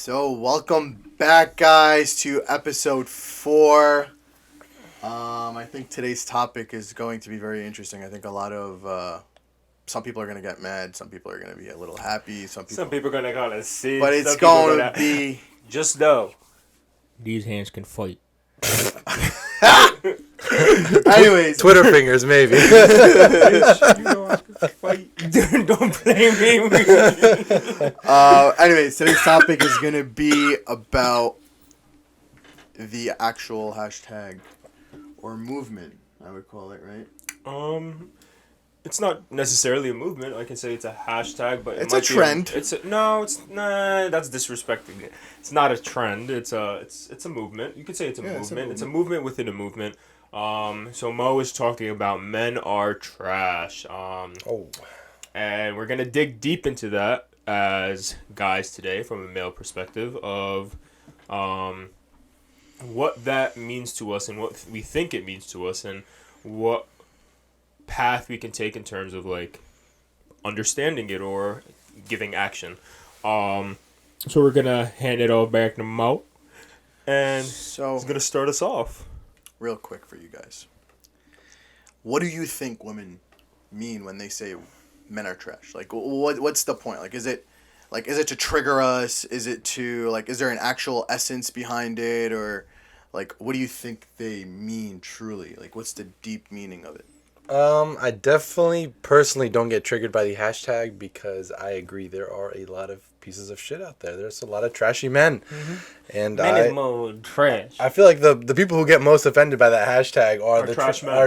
So, welcome back, guys, to episode 4. I think today's topic is going to be very interesting. I think a lot of some people are going to get mad, some people are going to be a little happy, some people are going to call it sick. But it's going to be just know these hands can fight. Anyways, Twitter fingers, maybe. Bitch, you know I can fight. Dude, don't blame me. Anyways, today's topic is going to be about the actual hashtag or movement, I would call it, right? It's not necessarily a movement. I can say it's a hashtag, but it's a trend. That's disrespecting it. It's not a trend. It's a movement. You could say it's a movement. It's a movement within a movement. So Mo is talking about men are trash. And we're gonna dig deep into that as guys today from a male perspective of what that means to us and what we think it means to us and what path we can take in terms of like understanding it or giving action. So we're gonna hand it all back to Mo, and So he's gonna start us off. real quick for you guys. What do you think women mean when they say men are trash? Like, what's the point? Like, is it to trigger us? Is it to, like, is there an actual essence behind it? Or, like, what do you think they mean truly? Like, what's the deep meaning of it? I definitely personally don't get triggered by the hashtag because I agree there are a lot of pieces of shit out there. There's a lot of trashy men. Mm-hmm. And trash. I feel like the people who get most offended by that hashtag are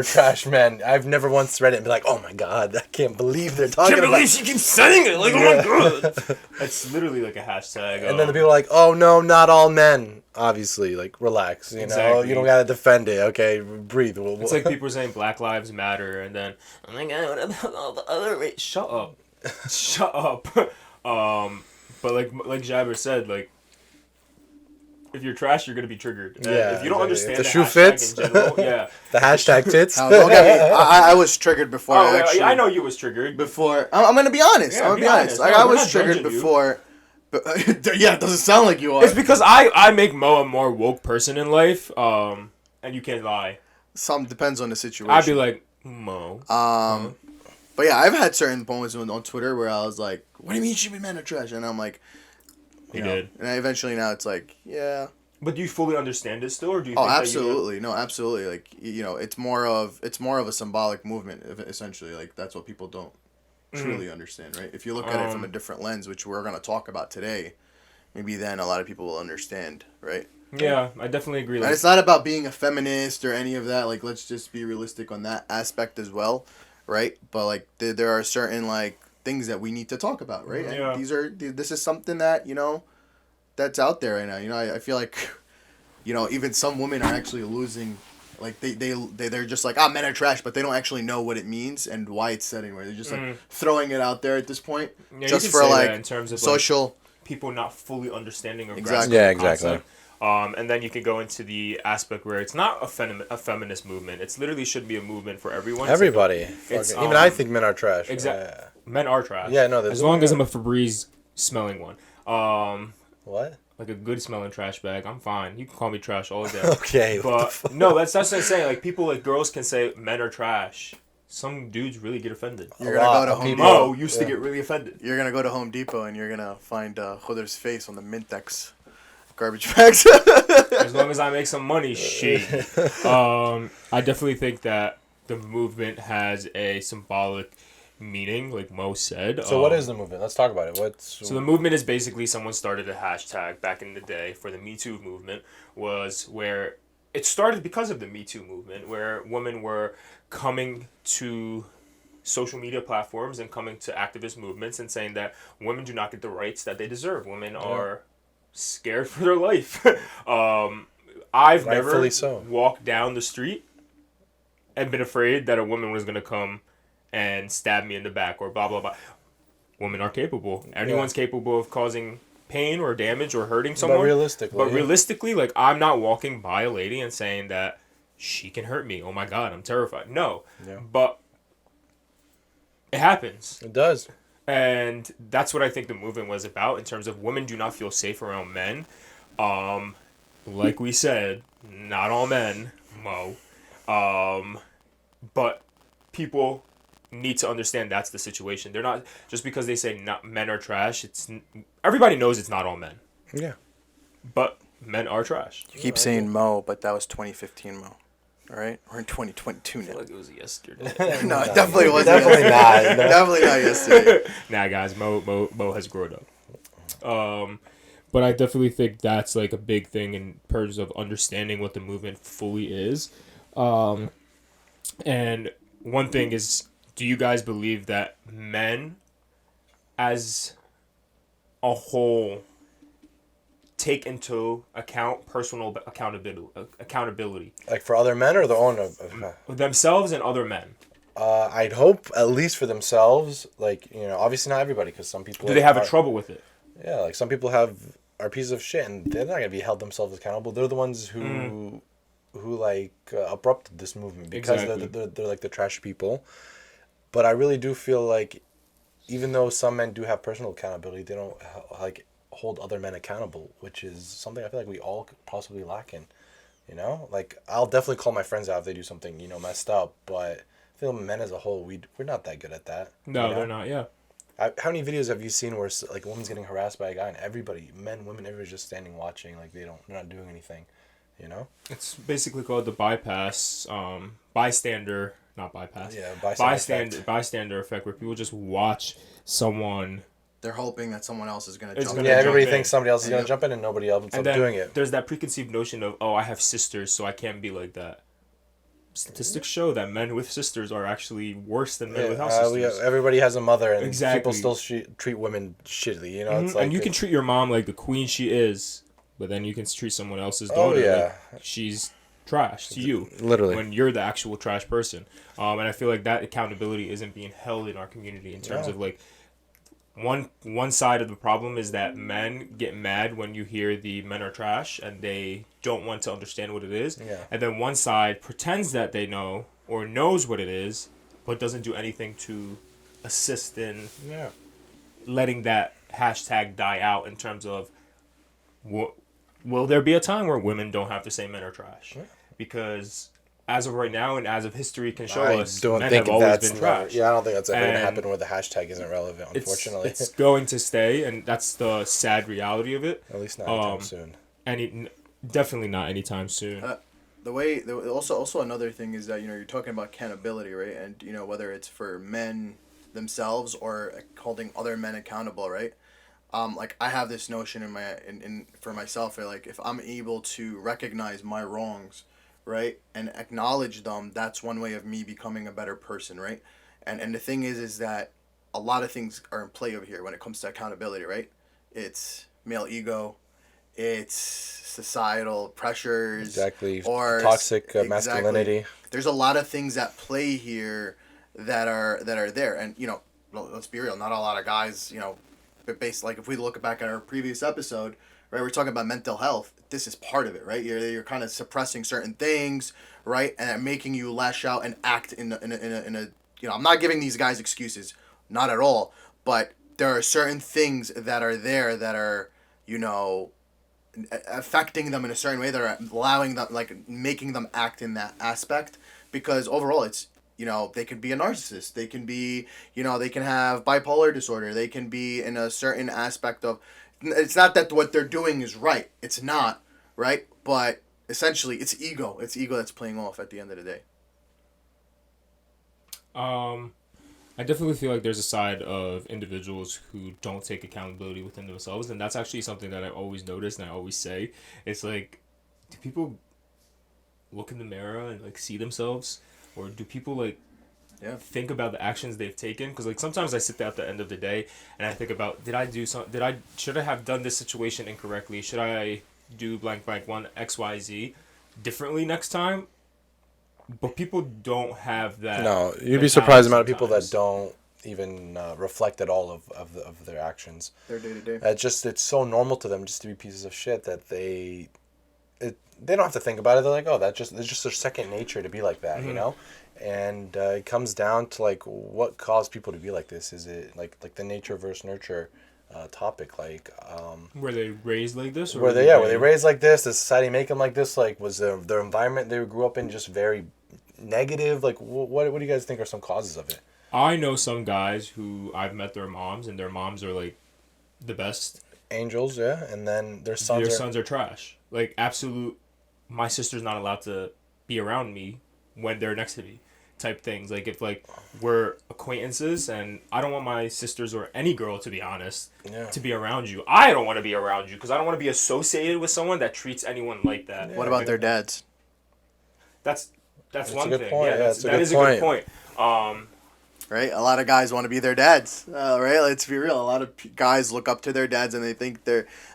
trash men. I've never once read it and be like, oh my god, I can't believe they're talking about it. I can't believe she keeps saying it. Like, oh my god. It's literally like a hashtag. And then the people are like, oh no, not all men. Obviously, like, relax, you know? You don't gotta defend it, okay? Breathe. It's like people saying Black Lives Matter, and then, oh my god, what about all the other race? Shut up. Shut up. But like Jabber said, like, if you're trash, you're gonna be triggered. And if you don't understand the shoe fits, in general, the hashtag tits. I was triggered before. I know you was triggered before. I'm gonna be honest. Yeah, I'm gonna be honest. Like, I was triggered before. But, yeah, it doesn't sound like you are. It's because I make Mo a more woke person in life. And you can't lie. Some depends on the situation. I'd be like, Mo. But yeah, I've had certain moments on Twitter where I was like, "What do you mean she be men are trash?" And I'm like, you did. And eventually now it's like, yeah. But do you fully understand it still, or do you? Oh, think absolutely. No, absolutely. Like, you know, it's more of a symbolic movement, essentially. Like, that's what people don't truly understand, right? If you look at it from a different lens, which we're going to talk about today, maybe then a lot of people will understand, right? Yeah, I definitely agree. And it's not about being a feminist or any of that. Like, let's just be realistic on that aspect as well, right? But, like, there are certain, like, things that we need to talk about, right? Yeah. And this is something that, you know, that's out there right now. You know, I feel like, you know, even some women are actually losing. Like, they're just like, men are trash, but they don't actually know what it means and why it's said anywhere. They're just, like, throwing it out there at this point. Yeah, just for, like, in terms of social... Like, people not fully understanding or exactly. grasping Yeah, the exactly. concept. And then you can go into the aspect where it's not a feminist movement. It's literally should be a movement for everyone. Everybody. It's, even I think men are trash. Exactly. Men are trash. Yeah, no. As long as I'm a Febreze smelling one. What? Like a good smelling trash bag, I'm fine. You can call me trash all day. Okay. But no, that's what I'm saying. Like, people, like, girls can say men are trash. Some dudes really get offended. You're going to go to Home Depot. Mo used to get really offended. You're going to go to Home Depot and you're going to find Joder's face on the Mintex garbage bags. As long as I make some money, shit. I definitely think that the movement has a symbolic meaning, like Mo said. So what is the movement? Let's talk about it. So the movement is basically someone started a hashtag back in the day for the Me Too movement, was where it started because of the Me Too movement, where women were coming to social media platforms and coming to activist movements and saying that women do not get the rights that they deserve. Women are scared for their life. I've never walked down the street and been afraid that a woman was going to come and stab me in the back or blah, blah, blah. Women are capable. Anyone's capable of causing pain or damage or hurting someone. But realistically, like, I'm not walking by a lady and saying that she can hurt me. Oh my God, I'm terrified. No. Yeah. But it happens. It does. And that's what I think the movement was about in terms of women do not feel safe around men. Like we said, not all men, Mo. But people need to understand that's the situation. They're not just because they say not men are trash. Everybody knows it's not all men, Yeah. but men are trash. You keep saying Mo, but that was 2015 Mo. All right, we're in 2022 now. Like it was yesterday. No, it definitely wasn't. Definitely not. No. Definitely not yesterday. Nah, guys, Mo has grown up. But I definitely think that's like a big thing in terms of understanding what the movement fully is. And one thing is, do you guys believe that men, as a whole, take into account personal accountability Like for other men or their own? themselves and other men? I'd hope at least for themselves. Like, obviously not everybody, because some people. Do they have a trouble with it? Yeah, like some people are pieces of shit, and they're not gonna be held themselves accountable. They're the ones who like abrupted this movement because Exactly. they're like the trash people. But I really do feel like, even though some men do have personal accountability, they don't like hold other men accountable, which is something I feel like we all could possibly lack in. Like I'll definitely call my friends out if they do something messed up, but I feel men as a whole we're not that good at that. No, they're not. Yeah. How many videos have you seen where like a woman's getting harassed by a guy and everybody, men, women, everybody's just standing watching, like they're not doing anything, It's basically called the bystander, not bypass. Yeah, bystander effect, where people just watch someone. They're hoping that someone else is gonna It's jump. gonna Yeah, in. everybody jump in. thinks somebody else is gonna Yep. jump in and nobody else is And then doing it. there's that preconceived notion of, I have sisters, so I can't be like that. Statistics show that men with sisters are actually worse than men without sisters. Everybody has a mother, and Exactly. people still treat women shittily. It's And you can treat your mom like the queen she is, but then you can treat someone else's daughter like she's trash to you. Literally. When you're the actual trash person. And I feel like that accountability isn't being held in our community in terms No. of like one side of the problem is that men get mad when you hear the men are trash and they don't want to understand what it is. Yeah. And then one side pretends that they know or knows what it is, but doesn't do anything to assist in Yeah. letting that hashtag die out in terms of will there be a time where women don't have to say men are trash? Yeah. Because as of right now and as of history can show I us, don't men think have always that's been trash. Yeah, I don't think that's ever gonna And happen where the hashtag isn't relevant. Unfortunately, It's going to stay, and that's the sad reality of it. at least not anytime soon. Definitely not anytime soon. Also another thing is that you're talking about accountability, right? And whether it's for men themselves or holding other men accountable, right? Like I have this notion in for myself, where, like, if I'm able to recognize my wrongs, right, and acknowledge them, that's one way of me becoming a better person, right? And the thing is that a lot of things are in play over here when it comes to accountability, right? It's male ego, it's societal pressures, Exactly. or Toxic masculinity. There's a lot of things at play here that are there, and let's be real, not a lot of guys, but based, like, if we look back at our previous episode, right, we're talking about mental health. This is part of it, right? You're kind of suppressing certain things, right, and making you lash out and act in a I'm not giving these guys excuses, not at all, but there are certain things that are there that are affecting them in a certain way, that are allowing them, like, making them act in that aspect, because overall it's they could be a narcissist, they can be they can have bipolar disorder, they can be in a certain aspect of, it's not that what they're doing is right, it's not, right, but essentially it's ego that's playing off at the end of the day. I definitely feel like there's a side of individuals who don't take accountability within themselves, and that's actually something that I always notice and I always say. It's like, do people look in the mirror and, like, see themselves, or do people, like, think about the actions they've taken? Because, like, sometimes I sit there at the end of the day and I think about, should I have done this situation incorrectly? Should I do blank blank one XYZ differently next time? But people don't have that. No, you'd be surprised the amount of people sometimes. that don't even reflect at all of their actions. Their day to day. It's so normal to them just to be pieces of shit that they don't have to think about it. They're like, oh, it's just their second nature to be like that, Mm-hmm. And it comes down to like what caused people to be like this. Is it like the nature versus nurture topic? Like Were they raised like this, or were they raised like this? Does society make them like this? Like was their environment they grew up in just very negative? Like what do you guys think are some causes of it? I know some guys who I've met their moms, and their moms are like the best. Angels, yeah, and then their Sons are trash. Like absolute. My sister's not allowed to be around me when they're next to me. Type things like if like we're acquaintances, and I don't want my sisters or any girl, to be honest, to be around you. I don't want to be around you because I don't want to be associated with someone that treats anyone like that. Yeah. What about their dads? That's one thing. Point. Yeah, that is a good point. Right, a lot of guys want to be their dads. Right, let's be real. A lot of guys look up to their dads, and they think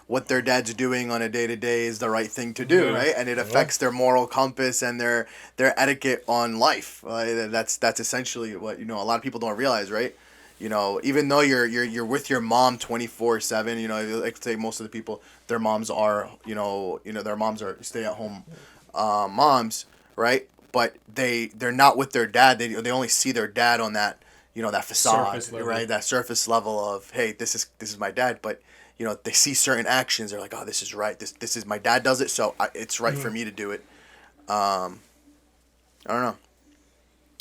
what their dad's doing on a day to day is the right thing to do. Yeah. Right, and it affects their moral compass and their etiquette on life. That's essentially what a lot of people don't realize. Right, even though you're with your mom 24/7. Like say most of the people, their moms are their moms are stay at home moms. Right, but they're not with their dad. They only see their dad on that. That facade, right? That surface level of, hey, this is my dad, but they see certain actions, they're like, oh, this is right. This is my dad does it, so it's right for me to do it. I don't know.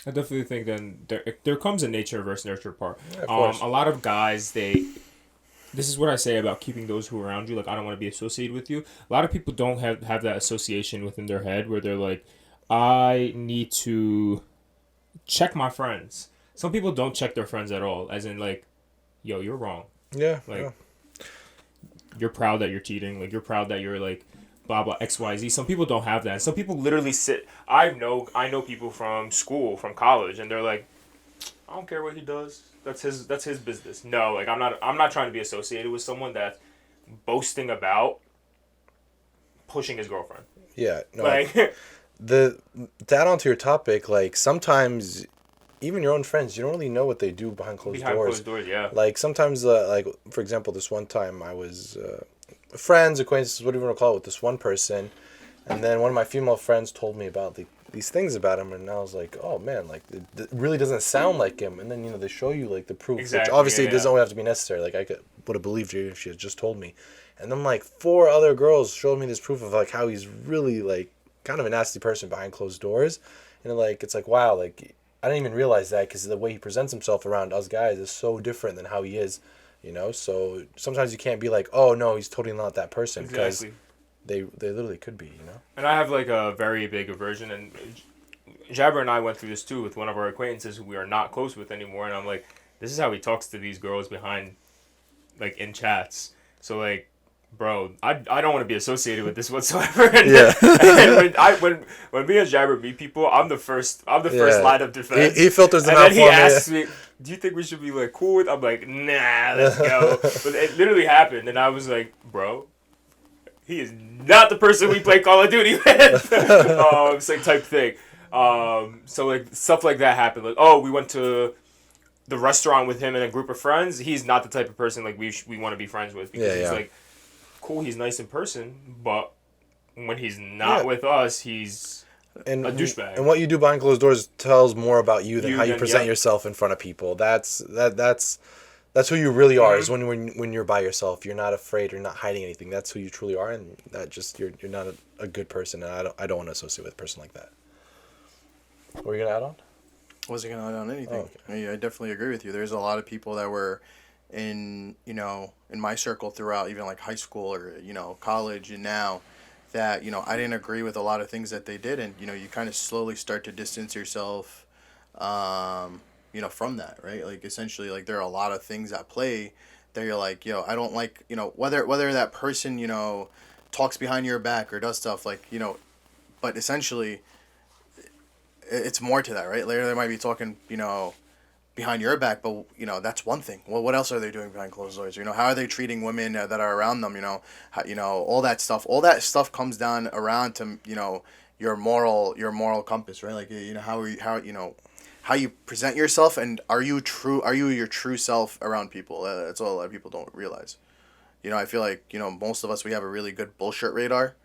I definitely think then there comes a nature versus nurture part. Yeah, of course. A lot of guys this is what I say about keeping those who are around you. Like I don't want to be associated with you. A lot of people don't have that association within their head where they're like, I need to check my friends. Some people don't check their friends at all, as in like, yo, you're wrong. Yeah. Like, you're proud that you're cheating. Like, you're proud that you're like, blah blah XYZ. Some people don't have that. Some people literally sit. I know people from school, from college, and they're like, I don't care what he does. That's his business. No, like I'm not trying to be associated with someone that's boasting about pushing his girlfriend. Yeah. No. Like, to add on to your topic, like sometimes even your own friends, you don't really know what they do behind closed doors. Behind closed doors, yeah. Like sometimes, like for example, this one time I was friends, acquaintances, whatever you want to call it, with this one person, and then one of my female friends told me about these things about him, and I was like, oh man, like it really doesn't sound like him. And then they show you like the proof, exactly, which obviously it doesn't always have to be necessary. Like I would have believed you if she had just told me. And then like 4 other girls showed me this proof of like how he's really like kind of a nasty person behind closed doors, and like it's like wow, like I didn't even realize that because the way he presents himself around us guys is so different than how he is, so sometimes you can't be like, oh no, he's totally not that person, because they literally could be, And I have like a very big aversion, and Jabber and I went through this too with one of our acquaintances who we are not close with anymore, and I'm like, this is how he talks to these girls behind, like in chats. So like, bro, I don't want to be associated with this whatsoever. And when me and Jabber meet people, I'm the first line of defense. He filters them out for me. And then he asks me, do you think we should be like cool with? I'm like, nah, let's go. But it literally happened, and I was like, bro, he is not the person we play Call of Duty with. It's like type thing. So like stuff like that happened. Like, oh, we went to the restaurant with him and a group of friends. He's not the type of person like we want to be friends with, because he's like, cool, he's nice in person, but when he's not with us, he's a douchebag. And what you do behind closed doors tells more about you than how you present yourself in front of people. That's who you really are. Is when you're by yourself, you're not afraid, you're not hiding anything. That's who you truly are, and that just you're not a good person. And I don't want to associate with a person like that. What were you gonna add on? Wasn't gonna add on anything. Oh, okay. I definitely agree with you. There's a lot of people that were in my circle throughout even like high school or college and now that I didn't agree with a lot of things that they did, and you kind of slowly start to distance yourself from that, right? Like essentially, like there are a lot of things at play that you're like, I don't like, whether that person talks behind your back or does stuff like but essentially it's more to that, right? Later they might be talking behind your back, but that's one thing. Well, what else are they doing behind closed doors? How are they treating women that are around them? All that stuff. All that stuff comes down around to your moral compass, right? Like how you present yourself, and are you your true self around people? That's all a lot of people don't realize. I feel like most of us, we have a really good bullshit radar.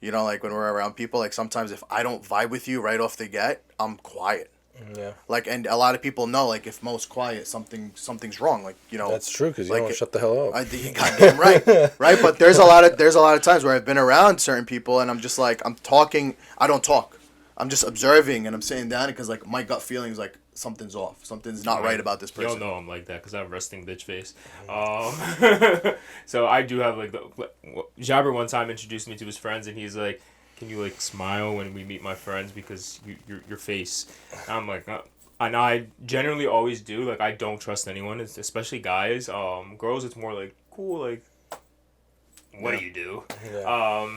Like when we're around people, like sometimes if I don't vibe with you right off the get, I'm quiet. Yeah. Like, and a lot of people know, like, if Mo's quiet, something's wrong. Like, you know. That's true, because you like, don't shut the hell up. I think goddamn right, right. But there's a lot of times where I've been around certain people and I'm just like, I'm talking. I don't talk. I'm just observing and I'm sitting down because like my gut feeling is like something's off. Something's not right about this person. Y'all know I'm like that because I have resting bitch face. So I do have like Jabber one time introduced me to his friends and he's like, "Can you like smile when we meet my friends because your face?" And I'm like, and I generally always do. Like I don't trust anyone, especially guys. Girls, it's more like cool. Like, what do you do? Yeah.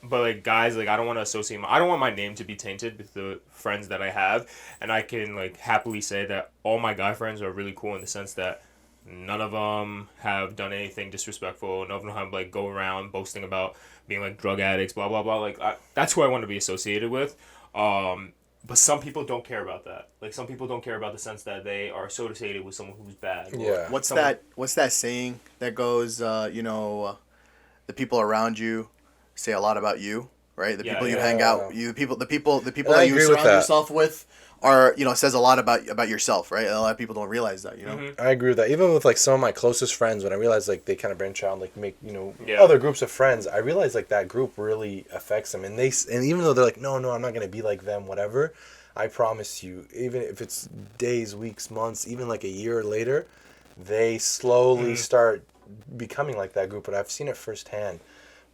But like guys, like I don't want to associate I don't want my name to be tainted with the friends that I have, and I can like happily say that all my guy friends are really cool in the sense that none of them have done anything disrespectful. None of them have like go around boasting about being like drug addicts, blah blah blah. Like that's who I want to be associated with. But some people don't care about that. Like some people don't care about the sense that they are associated with someone who's bad. Yeah. What's that saying that goes? The people around you say a lot about you, right? The people you hang out, the people And that I you agree with surround that. yourself with are, says a lot about yourself, right? A lot of people don't realize that, Mm-hmm. I agree with that. Even with like some of my closest friends, when I realize like they kind of branch out and like make Yeah. other groups of friends, I realize like that group really affects them. And even though they're like, no, I'm not gonna be like them, whatever. I promise you, even if it's days, weeks, months, even like a year later, they slowly start becoming like that group. But I've seen it firsthand,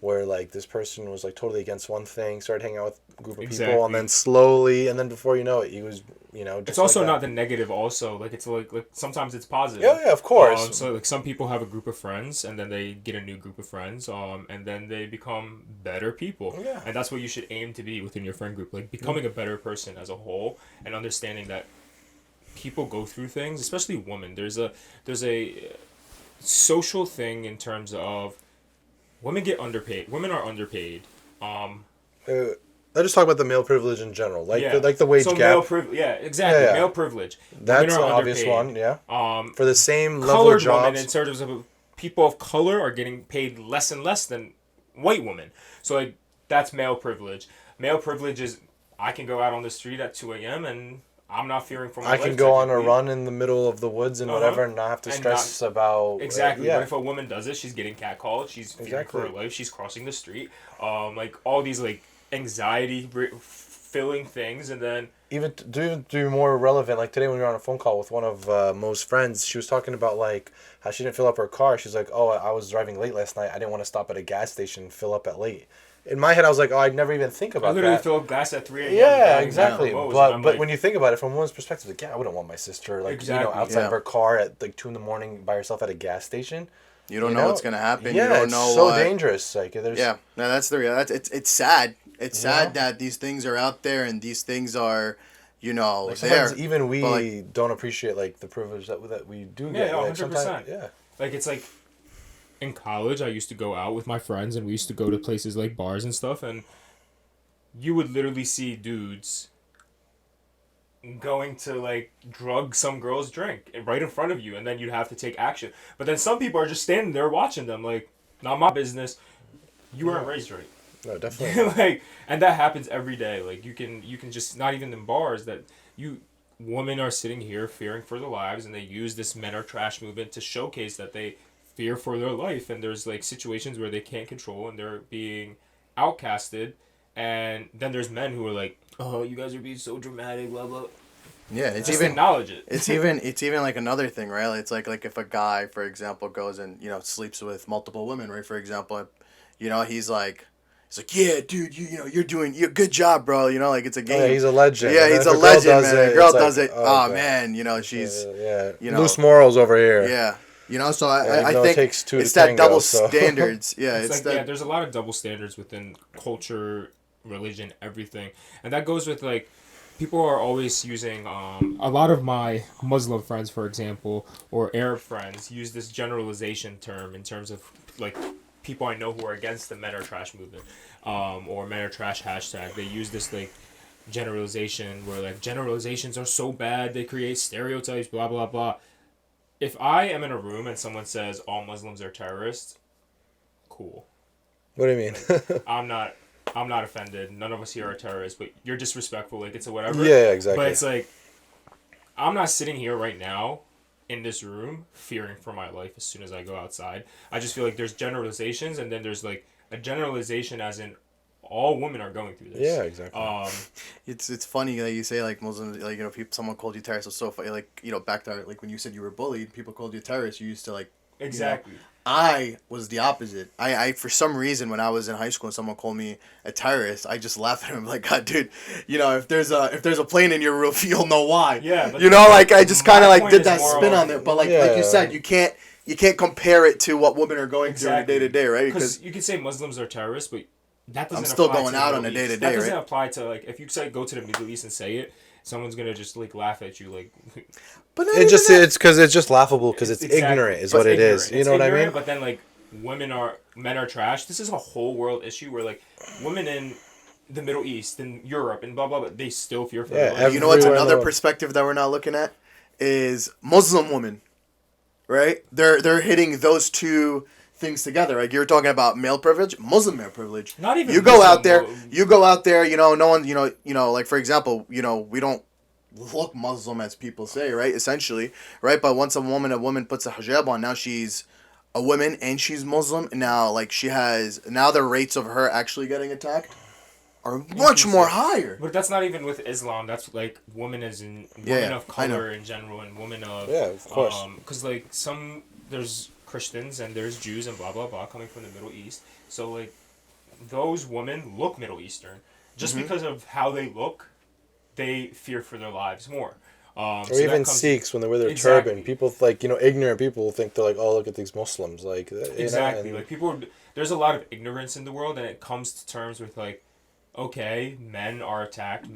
where like this person was like totally against one thing, started hanging out with a group of people, and then slowly, and then before you know it, he was, just It's also like not the negative. Also, like it's like sometimes it's positive. Yeah, of course. So like some people have a group of friends, and then they get a new group of friends, and then they become better people. Yeah. And that's what you should aim to be within your friend group, like becoming a better person as a whole, and understanding that people go through things, especially women. There's a social thing in terms of women get underpaid. Women are underpaid. Let's just talk about the male privilege in general, like Yeah. the wage So gap. exactly. Yeah. Male privilege. That's Women an are obvious underpaid. one, yeah. For the same level Colored of women, jobs. in terms of people of color, are getting paid less and less than white women. So like that's male privilege. Male privilege is I can go out on the street at 2 a.m. and I'm not fearing for my life. I can go on a run in the middle of the woods and whatever, and not have to And stress about Exactly. yeah. But if a woman does it, she's getting catcalled. She's fearing for her Exactly. life. She's crossing the street. Like all these like anxiety filling things, and then Even to be more relevant, like today when we were on a phone call with one of Mo's friends, she was talking about like how she didn't fill up her car. She's like, "Oh, I was driving late last night. I didn't want to stop at a gas station and fill up at late." In my head, I was like, "Oh, I'd never even think about I literally that." fill up glass at 3 a.m. Yeah, driving exactly. down Lowe's, But and I'm like, when you think about it from a woman's perspective, like, yeah, I wouldn't want my sister like Exactly. outside Yeah. of her car at like 2 a.m. by herself at a gas station. You don't know what's gonna happen. Yeah, you don't it's know so what. dangerous. Like there's Yeah, no, that's the real. It's sad. It's sad Yeah. that these things are out there and these things are, like there. sometimes even we But, like, don't appreciate like the privilege that we do Yeah, get. Like, 100%. sometimes- Yeah. like it's like in college, I used to go out with my friends, and we used to go to places like bars and stuff, and you would literally see dudes going to like drug some girl's drink right in front of you, and then you'd have to take action. But then some people are just standing there watching them, like, not my business. You weren't raised right. No, definitely. not. Like, and that happens every day. Like you can just, not even in bars, that women are sitting here fearing for their lives, and they use this men are trash movement to showcase that they fear for their life, and there's like situations where they can't control and they're being outcasted, and then there's men who are like, oh, you guys are being so dramatic, blah blah. yeah, it's Just even acknowledge it. it's even like another thing, right? It's like if a guy, for example, goes and sleeps with multiple women, right? For example, he's like, yeah, dude, you're good job, bro. Like it's a game. Yeah, he's a legend. Yeah, And he's then a if girl legend, does man. it, A girl it's like, does it. oh, Oh, God. man, she's Yeah. know. Loose morals over here. yeah. So Yeah, I even though it think takes two it's to that tango, double so. standards. Yeah, It's it's like, that. yeah, there's a lot of double standards within culture, religion, everything. And that goes with, like, people are always using, a lot of my Muslim friends, for example, or Arab friends, use this generalization term in terms of, like, people I know who are against the men are trash movement, or men are trash hashtag. They use this, like, generalization where, like, generalizations are so bad, they create stereotypes, blah, blah, blah. If I am in a room and someone says all Muslims are terrorists, cool. What do you mean? I'm not offended. None of us here are terrorists, but you're disrespectful. Like, it's a whatever. Yeah, exactly. But it's like, I'm not sitting here right now in this room fearing for my life as soon as I go outside. I just feel like there's generalizations, and then there's like a generalization as in all women are going through this. Yeah, exactly. It's funny that you say like Muslims, like, you know, people, someone called you terrorist. It's so funny, like, you know, back there, like when you said you were bullied, people called you terrorist. You used to like, Exactly. You know, I was the opposite. I for some reason when I was in high school and someone called me a terrorist, I just laughed at him like, God, dude, you know, if there's a plane in your roof, you'll know why. Yeah. But you know, like I just kind of like point did is that more spin on- on it, but like you said, you can't compare it to what women are going through on a day to day, right? Because you could say Muslims are terrorists, but that doesn't. I'm still apply going to the out Middle on a East. day-to-day, That doesn't right? apply to like if you say go to the Middle East and say it, someone's gonna just like laugh at you like. But not It even just that. it's because it's just laughable because it's Exactly. ignorant is But what it ignorant. is. You It's know what I ignorant, mean? But then like men are trash. This is a whole world issue where like women in the Middle East and Europe and blah blah blah, they still fear for Yeah, their life. You know what's everywhere in the another world. perspective that we're not looking at is Muslim women, right? They're hitting those two things together. Like you were talking about male privilege, Muslim male privilege. Not even you go Muslim, out there. though. You go out there. You know, no one. You know, like for example, you know, we don't look Muslim as people say, right? Essentially, right? But once a woman puts a hijab on, now she's a woman and she's Muslim. And now, like now the rates of her actually getting attacked are much more higher. But that's not even with Islam. That's like women as in women of I know. color in general and women of Yeah, of course. Because like there's Christians and there's Jews and blah blah blah coming from the Middle East. So like those women look Middle Eastern just because of how they look. They fear for their lives more. Or even Sikhs when they wear their turban. People like ignorant people think they're like, oh, look at these Muslims, like exactly like people. There's a lot of ignorance in the world, and it comes to terms with like, okay, men are attacked,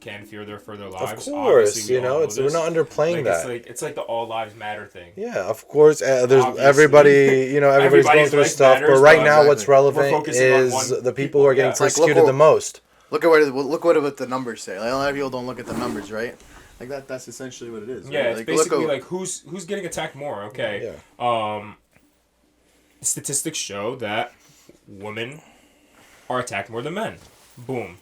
can fear for their lives. Of course, Obviously, we all know we're not underplaying like, that. It's like the all lives matter thing. Yeah, of course. There's Obviously. everybody. Everybody's going through life stuff. matters, But right but now, what's exactly. relevant We're focusing on is one the people who are getting people, yeah. Like, look persecuted the most. Look at what the numbers say. Like, a lot of people don't look at the numbers, right? Like that's essentially what it is. Yeah, right? it's like, basically like who's getting attacked more. Okay. Yeah. Statistics show that women are attacked more than men. Boom.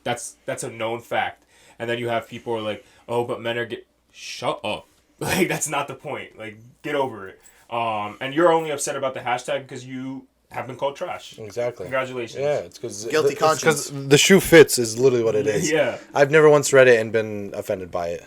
That's a known fact. And then you have people who are like, oh, but men are shut up. Like that's not the point. Like get over it. And you're only upset about the hashtag because you have been called trash. Exactly. Congratulations. Yeah, it's because Guilty conscience. Because the shoe fits is literally what it is. Yeah. I've never once read it and been offended by it.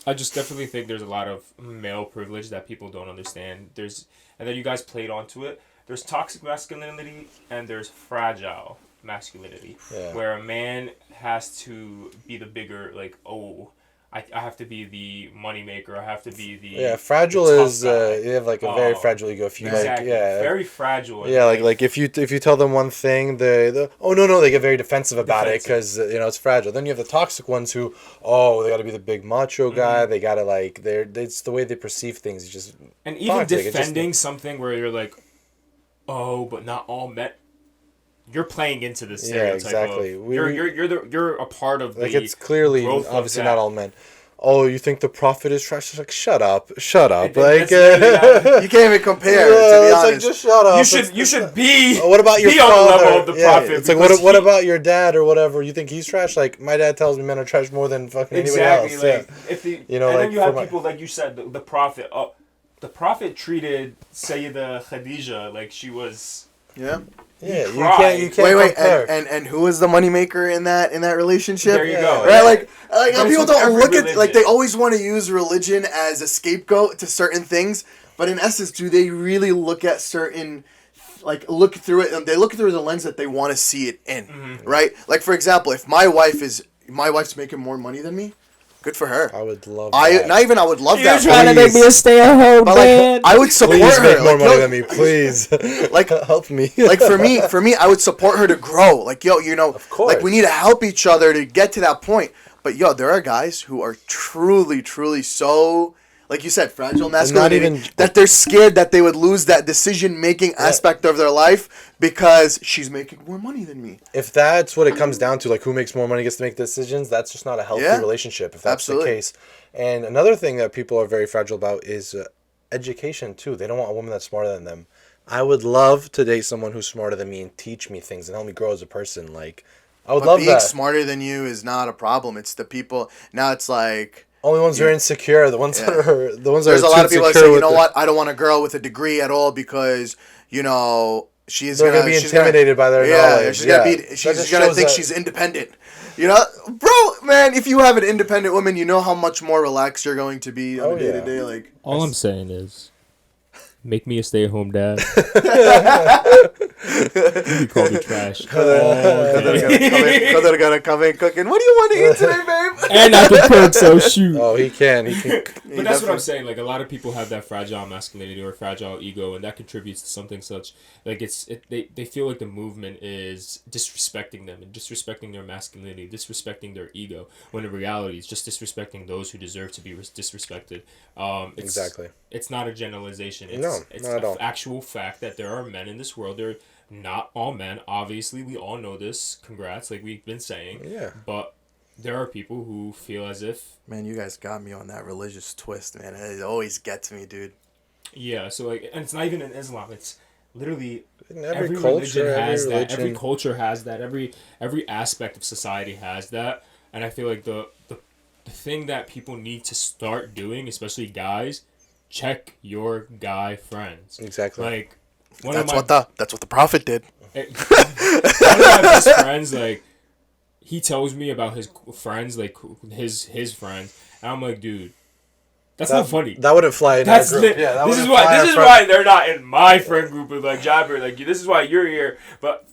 I just definitely think there's a lot of male privilege that people don't understand. And then you guys played onto it. There's toxic masculinity and there's fragile masculinity, where a man has to be the bigger, like, oh, I have to be the moneymaker. I have to be the fragile the tough is guy. you have like a very fragile ego. If you Exactly. Very fragile. Yeah, like if you tell them one thing, they oh no, they get very defensive about it because it's fragile. Then you have the toxic ones who they got to be the big macho guy. They got to like it's the way they perceive things. It's just and even toxic. defending something where you're like, oh, but not all men. You're playing into the stereotype. exactly. You're a part of like the it's clearly growth of obviously that. not all men. Oh, you think the prophet is trash? It's like shut up. Like That's literally you can't even compare. yeah, to be it's honest, like just shut up. You should be. What about your be father? on the level of the prophet? It's like what about your dad or whatever? You think he's trash? Like my dad tells me men are trash more than fucking anybody else. Like if the, and like then you have for people like you said the prophet. Oh, the prophet treated Sayyida Khadija like she was. yeah. Yeah, you cried. can't Wait, compare. and who is the moneymaker in that relationship? There you go. Right, Yeah. like But people it's with don't every look at like religion. they always want to use religion as a scapegoat to certain things, but in essence, do they really look at certain look through it and they look through the lens that they want to see it in, right? Like for example, if my wife's making more money than me, good for her. I would love. I would love that. You're trying to make me a stay-at-home But dad. I would support Please her. make more Like, money yo, than me, please. Like help me. like for me, I would support her to grow. Like Of course. like we need to help each other to get to that point. But there are guys who are truly, truly so, like you said, fragile masculinity, that they're scared that they would lose that decision-making aspect of their life because she's making more money than me. If that's what it comes down to, like who makes more money gets to make decisions, that's just not a healthy Yeah. relationship. If that's Absolutely. the case. And another thing that people are very fragile about is education too. They don't want a woman that's smarter than them. I would love to date someone who's smarter than me and teach me things and help me grow as a person. Like I would But love being that. smarter than you is not a problem. It's the people. Now it's like Only ones that are insecure, the ones that Yeah. are the ones that there's are a too lot of people that insecure say, you with know the- what, I don't want a girl with a degree at all because she's They're gonna gonna be she's gonna- intimidated by their knowledge. she's gonna Yeah. be That she's just gonna shows think that- she's independent. Bro, man, if you have an independent woman, you know how much more relaxed you're going to be on Oh, a day yeah. to day. Like, All I'm saying is, make me a stay-at-home dad. You can call me trash. all day. They're gonna come in cooking. What do you want to eat today, babe? And I can cook, so shoot. Oh, he can. He can. But that's what I'm saying. Like, a lot of people have that fragile masculinity or fragile ego, and that contributes to something such like they feel like the movement is disrespecting them and disrespecting their masculinity, disrespecting their ego. When in reality, it's just disrespecting those who deserve to be disrespected. Exactly. It's not a generalization. It's, No, it's not at all. actual fact that there are men in this world. They're not all men. Obviously, we all know this. Congrats, like we've been saying. Yeah. But there are people who feel as if Man, you guys got me on that religious twist, man. It always gets me, dude. yeah. So like, and it's not even in Islam. It's literally In every every religion culture, has every that. Every religion. culture has that. Every aspect of society has that. And I feel like the thing that people need to start doing, especially guys, check your guy friends. Exactly. Like That's what the prophet did. one of my best friends, like, he tells me about his friends, like his friends, and I'm like, dude, that's not funny. That wouldn't fly in That's our group. lit. Yeah, that this is wouldn't fly why. in This our is friend- why they're not in my friend group with like Jabber. Like, this is why you're here, but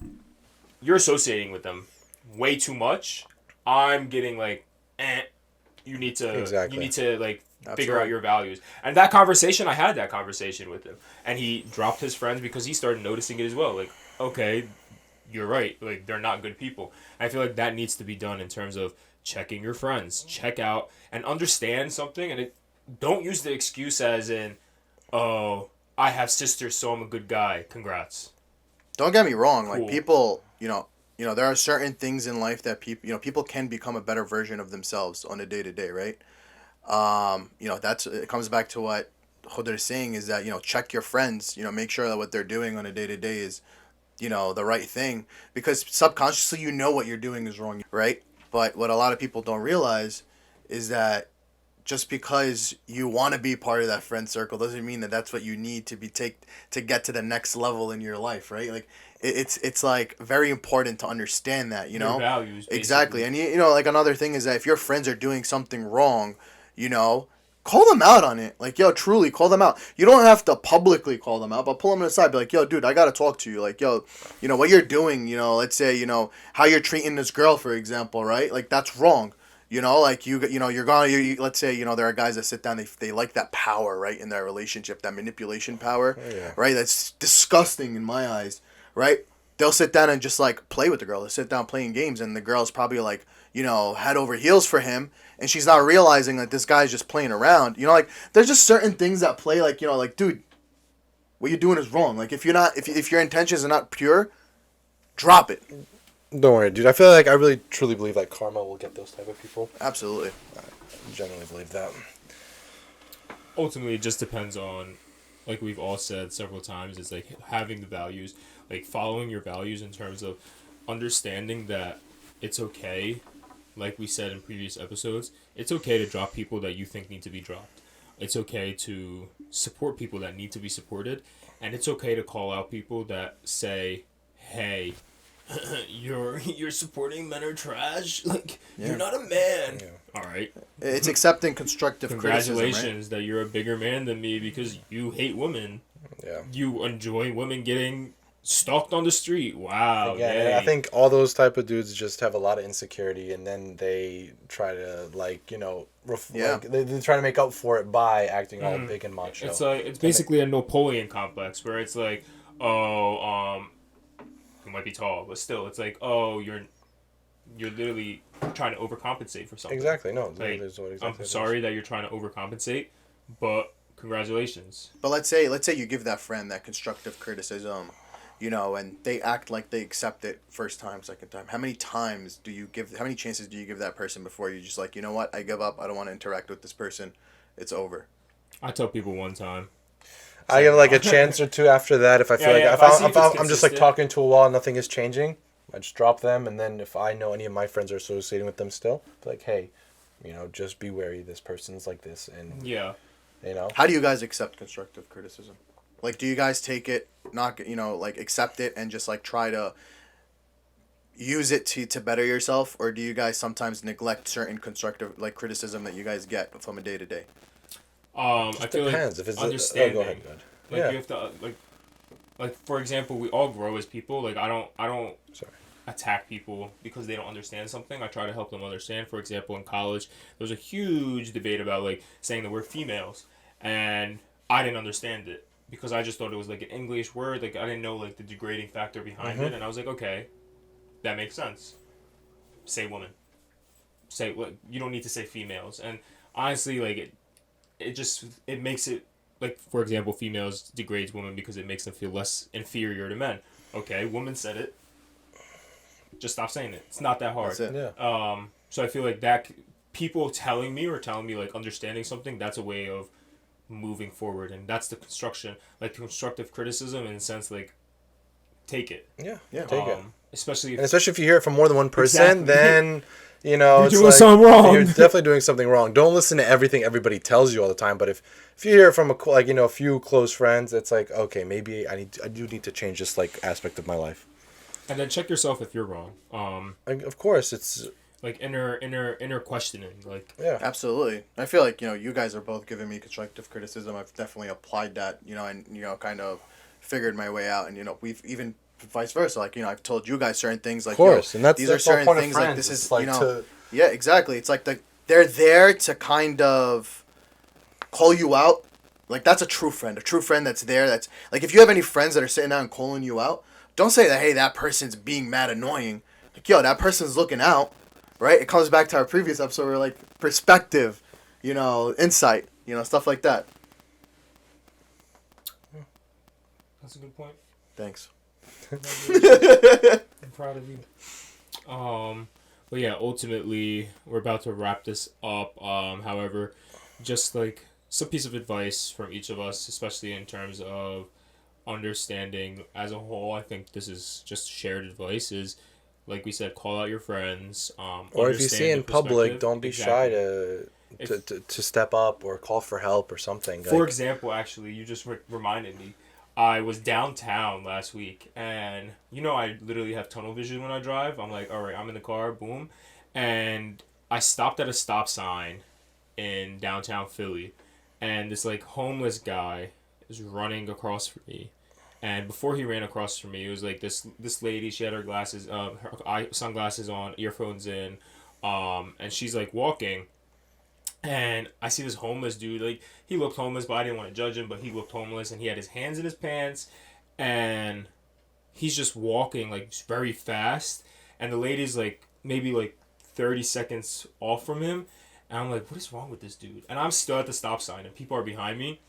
you're associating with them way too much. I'm getting like, you need to, Exactly. you need to like That's figure right. out your values. And that conversation, I had that conversation with him, and he dropped his friends because he started noticing it as well. Like, okay, you're right. Like, they're not good people. I feel like that needs to be done in terms of checking your friends, check out and understand something, and don't use the excuse as in, oh, I have sisters, so I'm a good guy. Congrats. Don't get me wrong. Cool. Like people, there are certain things in life that people can become a better version of themselves on a day to day, right? It comes back to what Khudur is saying is that, check your friends, make sure that what they're doing on a day to day is, the right thing, because subconsciously, what you're doing is wrong, right? But what a lot of people don't realize is that just because you want to be part of that friend circle doesn't mean that that's what you need to get to the next level in your life, right? Like it's like very important to understand that, Your values. Basically. Exactly. And like another thing is that if your friends are doing something wrong, call them out on it. Like, yo, truly call them out. You don't have to publicly call them out, but pull them aside. Be like, yo, dude, I gotta talk to you. Like, yo, what you're doing. Let's say, how you're treating this girl, for example, right? Like, that's wrong. Like you're gonna. Let's say, there are guys that sit down. They like that power, right, in their relationship, that manipulation power, right? That's disgusting in my eyes, right? They'll sit down and just like play with the girl. They'll sit down playing games, and the girl's probably like, head over heels for him, and she's not realizing that this guy's just playing around. Like there's just certain things that play like, like, dude, what you're doing is wrong. Like if your intentions are not pure, drop it. Don't worry, dude. I feel like I really truly believe that karma will get those type of people. Absolutely. I genuinely believe that. Ultimately, it just depends on, like we've all said several times, it's like having the values, like following your values in terms of understanding that it's okay, like we said in previous episodes, it's okay to drop people that you think need to be dropped. It's okay to support people that need to be supported, and it's okay to call out people that say, hey, you're supporting men are trash. Like, you're not a man. Yeah. All right. It's accepting constructive Congratulations criticism, that you're a bigger man than me because you hate women. Yeah. You enjoy women getting stalked on the street. Wow. Yeah, yay. I think all those type of dudes just have a lot of insecurity, and then they try to they try to make up for it by acting all big and macho. It's like it's basically a Napoleon complex where it's like, you might be tall, but still, it's like, you're literally trying to overcompensate for something. Exactly. No. Like, there's what exactly I'm sorry that you're trying to overcompensate, but congratulations. But let's say you give that friend that constructive criticism, and they act like they accept it first time, second time. How many chances do you give that person before you just like, you know what, I give up, I don't want to interact with this person, it's over? I tell people one time. I give like a chance or two after that if I feel Yeah, like if I see if if it's I'm just like consistent. talking to a wall and nothing is changing. I just drop them, and then if I know any of my friends are associating with them still, be like, hey, just be wary. This person's like this, and Yeah. How do you guys accept constructive criticism? Like, do you guys take it, not like accept it and just like try to use it to better yourself, or do you guys sometimes neglect certain constructive like criticism that you guys get from a day to day? I feel depends. like If it's understanding. go ahead. Like Yeah. you have to like for example, we all grow as people. Like I don't Sorry. attack people because they don't understand something. I try to help them understand. For example, in college, there was a huge debate about like saying the word females, and I didn't understand it because I just thought it was like an English word. Like I didn't know like the degrading factor behind it, and I was like, okay, that makes sense. Say woman. Say what you don't need to say females. And honestly, like it makes it like for example, females degrades women because it makes them feel less inferior to men. Okay, woman said it. Just stop saying it. It's not that hard. That's it. Yeah. So I feel like that people telling me like understanding something, that's a way of moving forward, and that's the constructive criticism in a sense, like take it. Yeah. Yeah. Take it. Especially And especially if you hear it from more than one person, Exactly. then You're it's doing like, something wrong. You're definitely doing something wrong. Don't listen to everything everybody tells you all the time. But if you hear it from a few close friends, it's like, okay, maybe I do need to change this like aspect of my life. And then check yourself if you're wrong. Like, of course, it's Like inner questioning. Like yeah. Absolutely. I feel like, you guys are both giving me constructive criticism. I've definitely applied that, and, kind of figured my way out. And, we've even vice versa. Like, I've told you guys certain things like, Of course, and these are the whole certain point of things like friends. this It's is, like to yeah, exactly. It's like they're there to kind of call you out. Like, that's a true friend that's there. That's like, if you have any friends that are sitting down and calling you out, don't say that, hey, that person's being mad annoying. Like, yo, that person's looking out. Right? It comes back to our previous episode where, like, perspective, insight, stuff like that. that's a good point. Thanks. I'm proud of you. But yeah, ultimately we're about to wrap this up. However, just like some piece of advice from each of us, especially in terms of understanding as a whole. I think this is just shared advice. Is like we said, call out your friends. or if you see in public, don't be shy Exactly. to step up or call for help or something. For example, actually, you just reminded me. I was downtown last week, and I literally have tunnel vision when I drive. I'm like, all right, I'm in the car, boom, and I stopped at a stop sign in downtown Philly, and this like homeless guy is running across from me, and before he ran across from me, it was like this lady. She had her glasses, her sunglasses on, earphones in, and she's like walking. And I see this homeless dude, like, he looked homeless, but I didn't want to judge him, but he looked homeless, and he had his hands in his pants, and he's just walking, like, very fast, and the lady's, like, maybe, like, 30 seconds off from him, and I'm like, what is wrong with this dude? And I'm still at the stop sign, and people are behind me,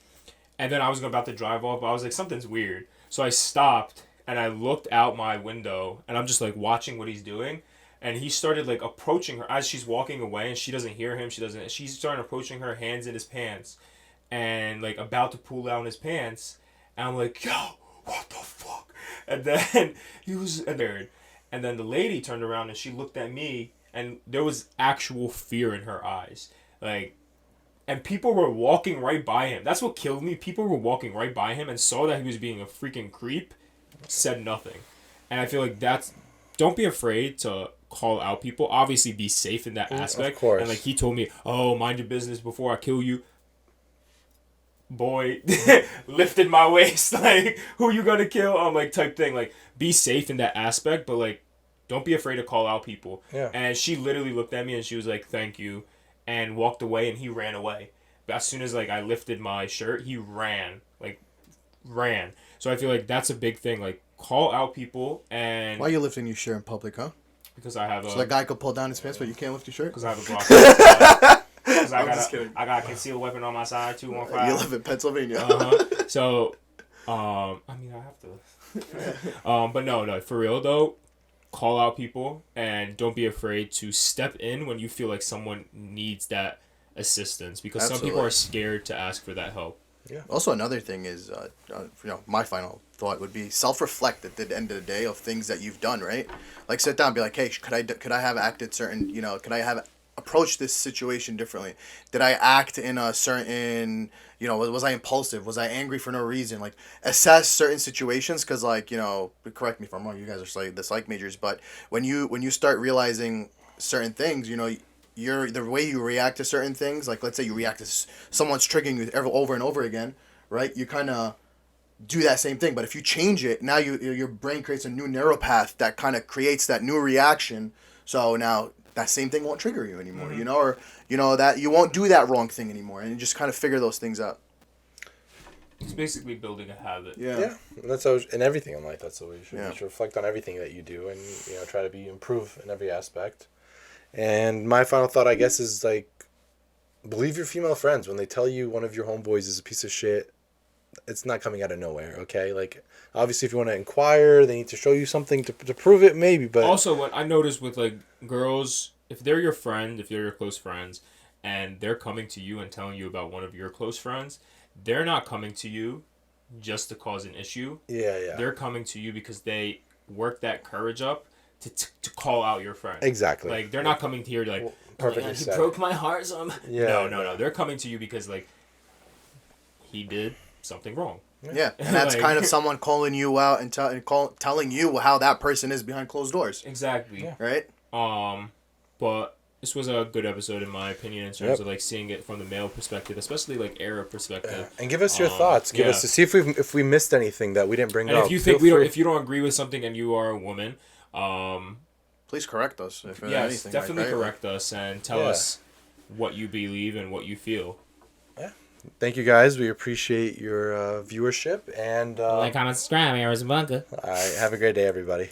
and then I was about to drive off, but I was like, something's weird, so I stopped, and I looked out my window, and I'm just, like, watching what he's doing. And he started like approaching her as she's walking away, and she doesn't hear him. She's starting approaching her, hands in his pants, and like about to pull down his pants. And I'm like, yo, what the fuck? And then he was scared. And then the lady turned around and she looked at me, and there was actual fear in her eyes. Like, and people were walking right by him. That's what killed me. People were walking right by him and saw that he was being a freaking creep, said nothing. And I feel like don't be afraid to call out people. Obviously be safe in that aspect. Of course. And like he told me, oh, mind your business before I kill you. Boy, lifted my waist, like, who you gonna kill? Like, type thing. Like, be safe in that aspect, but like, don't be afraid to call out people. Yeah. And she literally looked at me and she was like, thank you, and walked away, and he ran away. But as soon as like I lifted my shirt, he ran. So I feel like that's a big thing. Like, call out people. And Why are you lifting your shirt in public, huh? because I have a So that guy could pull down his pants, but you can't lift your shirt? because I have a block. Because I'm just kidding. I got a concealed weapon on my side, 215. You live in Pennsylvania. So, I mean, I have to. But no, for real though, call out people and don't be afraid to step in when you feel like someone needs that assistance, because some people Absolutely. are scared to ask for that help. Yeah. Also, another thing is, my final thought would be self-reflect at the end of the day of things that you've done, right? Like sit down and be like, hey, could I have acted certain, could I have approached this situation differently? Did I act in a certain, was I impulsive? Was I angry for no reason? Like assess certain situations because, like, correct me if I'm wrong. You guys are the psych majors, but when you start realizing certain things, the way you react to certain things, like let's say you react to someone's triggering you over and over again, right? You kind of do that same thing, but if you change it, now your brain creates a new neural path that kind of creates that new reaction. So now that same thing won't trigger you anymore, or that you won't do that wrong thing anymore, and you just kind of figure those things out. It's basically building a habit. Yeah. And that's always, in everything in life. That's always you Yeah. should reflect on everything that you do, and try to improve in every aspect. And my final thought, I guess, is like, believe your female friends when they tell you one of your homeboys is a piece of shit. It's not coming out of nowhere, okay? Like, obviously, if you want to inquire, they need to show you something to prove it, maybe. But also, what I noticed with like girls, if they're your friend, if they're your close friends, and they're coming to you and telling you about one of your close friends, they're not coming to you just to cause an issue. Yeah. They're coming to you because they work that courage up to call out your friend. Exactly. Like, they're not coming to you like, perfectly he said. broke my heart. So Yeah. No. They're coming to you because, like, he did something wrong. Yeah, and that's Like- kind of someone calling you out and telling you how that person is behind closed doors, Exactly. Yeah. right? But this was a good episode in my opinion in terms of like seeing it from the male perspective, especially like era perspective. And give us your thoughts. Give us to see if we missed anything that we didn't bring And up. if you think if you don't agree with something and you are a woman, Please correct us if yes, anything. definitely right? correct us and tell us what you believe and what you feel. Thank you, guys. We appreciate your viewership. And Like, comment, subscribe, Arizona. all right, have a great day, everybody.